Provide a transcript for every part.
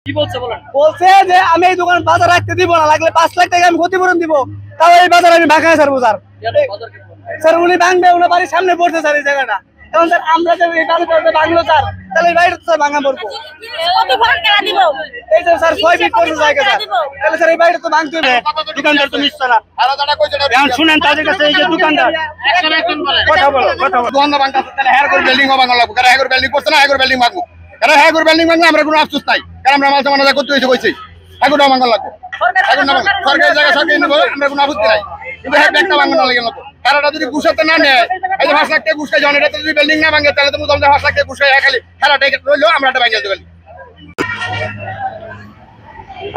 কি বলছে বলেন? বলছে যে আমি এই দোকান বাজার রাখতে দিব না, লাগলে 5 লাখ টাকা আমি ক্ষতিপূরণ দিব, তাও এই বাজার আমি ভাঙায় ছাড়বো স্যার। স্যার উনি ভাঙবে, ওনার বাড়ির সামনে পড়ছে স্যার এই জায়গাটা। এখন স্যার আমরা যে এই বাড়িটা ভাঙলো স্যার, তাহলে এই বাড়িটা তো ভাঙা পড়বো। এই যে স্যার 6 ফিট করছে জায়গা স্যার, তাহলে স্যার এই বাড়িটা তো ভাঙতে হবে। দোকানদার তো মিথ্যা না। এখন শুনেন তাদের কাছে, এই যে দোকানদার কথা বলো দোকানদার ভাঙতে তাহলে হ্যাঁ করে বিল্ডিং ভাঙা লাগবে, কারণ হ্যাঁ করে বিল্ডিং করছে না, হ্যাঁ করে বিল্ডিং ভাঙবো, কারণ হ্যাঁ করে বিল্ডিং ভাঙলে আমরা কোনো আফসোস নাই, কারণ আমরা মাল সামান করতে হয়েছে কইছি হ্যাঁ করে ভাঙা লাগবে। এখন না সরকারি জায়গা সরকারি নেবো, আমরা কোনো আপত্তি নাই, কিন্তু হ্যাঁ ব্যাংকটা ভাঙা লাগে না। তারা যদি ঘুষাতে না নেয়, এই যে 5 লাখ টাকা ঘুষ খাই যখন, এটা যদি বিল্ডিং না ভাঙে তাহলে তো মুদল 5 লাখ টাকা ঘুষ খাই খালি খেলাটাই রইলো, আমরা এটা ভাঙিয়ে দেবেন।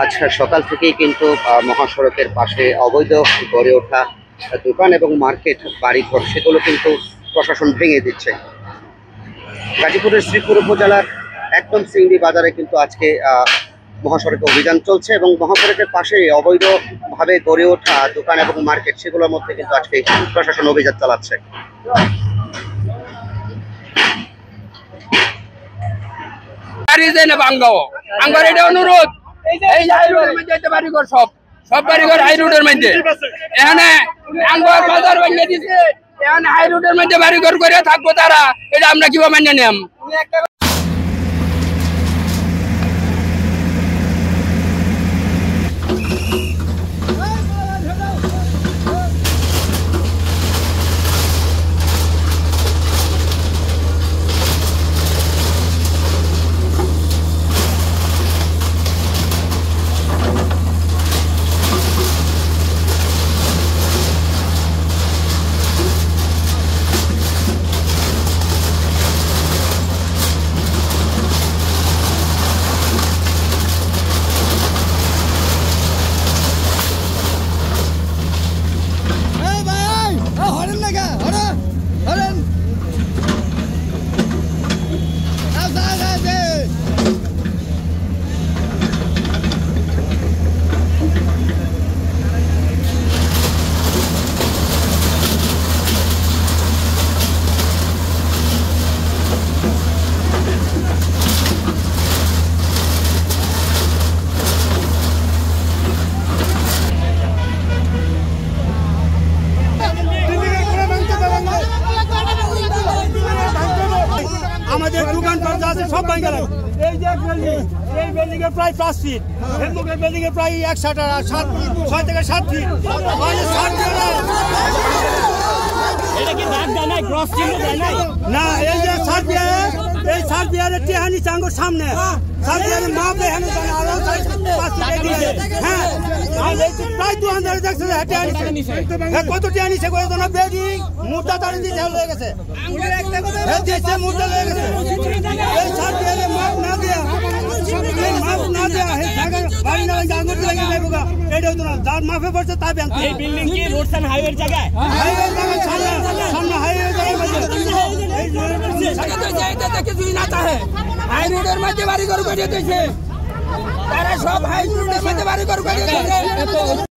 আচ্ছা, সকাল থেকেই কিন্তু মহাসড়কের পাশে অবৈধ গড়ে ওঠা দোকান এবং মার্কেট, বাড়িঘর, সেগুলো কিন্তু প্রশাসন ভেঙে দিচ্ছে। গাজীপুরের শ্রীপুর উপজেলার একদম সিংড়ি বাজারে কিন্তু আজকে মহাসড়কে অভিযান চলছে এবং মহাসড়কের পাশে অবৈধভাবে গড়ে ওঠা দোকান এবং মার্কেট, সেগুলোর মধ্যে কিন্তু আজকে প্রশাসন অভিযান চালাচ্ছে। অনুরোধ, এই হাই রোডের মধ্যে বাড়িঘর সব বাড়িঘর হাই রোডের মধ্যে, এখানে বাজার ভেঙে দিচ্ছে, এখানে হাই রোডের মধ্যে বাড়িঘর করে থাকবো তারা, এটা আমরা কিভাবে মেনে নিলাম? আমাদের দোকান পাশে আছে সব ভাঙা গেল। এই যে এই বিল্ডিং এর প্রায় 5 ফিট, হেলমুকের বিল্ডিং এর প্রায় 6 থেকে 7 ফিট। এটা কি দাগ দেয় নাই, ক্রস চিহ্ন দেয় নাই? না, এই যে এই সার্বিয়ারের টেহানি চাঙ্গোর সামনে সার্বিয়ারের মাপে হেন আরো 5 ফিট। হ্যাঁ, আর এই প্রায় 200 দেখছে টেহানি। হ্যাঁ, কত টেহানি সে কত না বেডি মুদ্রা তাড়ি দিয়ে হয়ে গেছে, হ্যাঁ দিয়েছে মুদ্রা হয়ে গেছে। এই সার্বিয়ারের মাপ না দেয়া, এই মাপ না দেয়া এই জায়গা বাড়ি না আঙ্গুর লেগে যাবে গা, এটা হতো না। যার মাপে পড়ছে তা ব্যাংক। এই বিল্ডিং কি রোড সাইড হাইওয়ের জায়গায়? হাইওয়ে জায়গা সামনে হাইওয়ে জায়গা হাই রোডের মধ্যে বাড়ি ঘর করে দিয়েছে তারা, সব হাই রোডের মধ্যে বাড়ি ঘর করে দিয়েছে।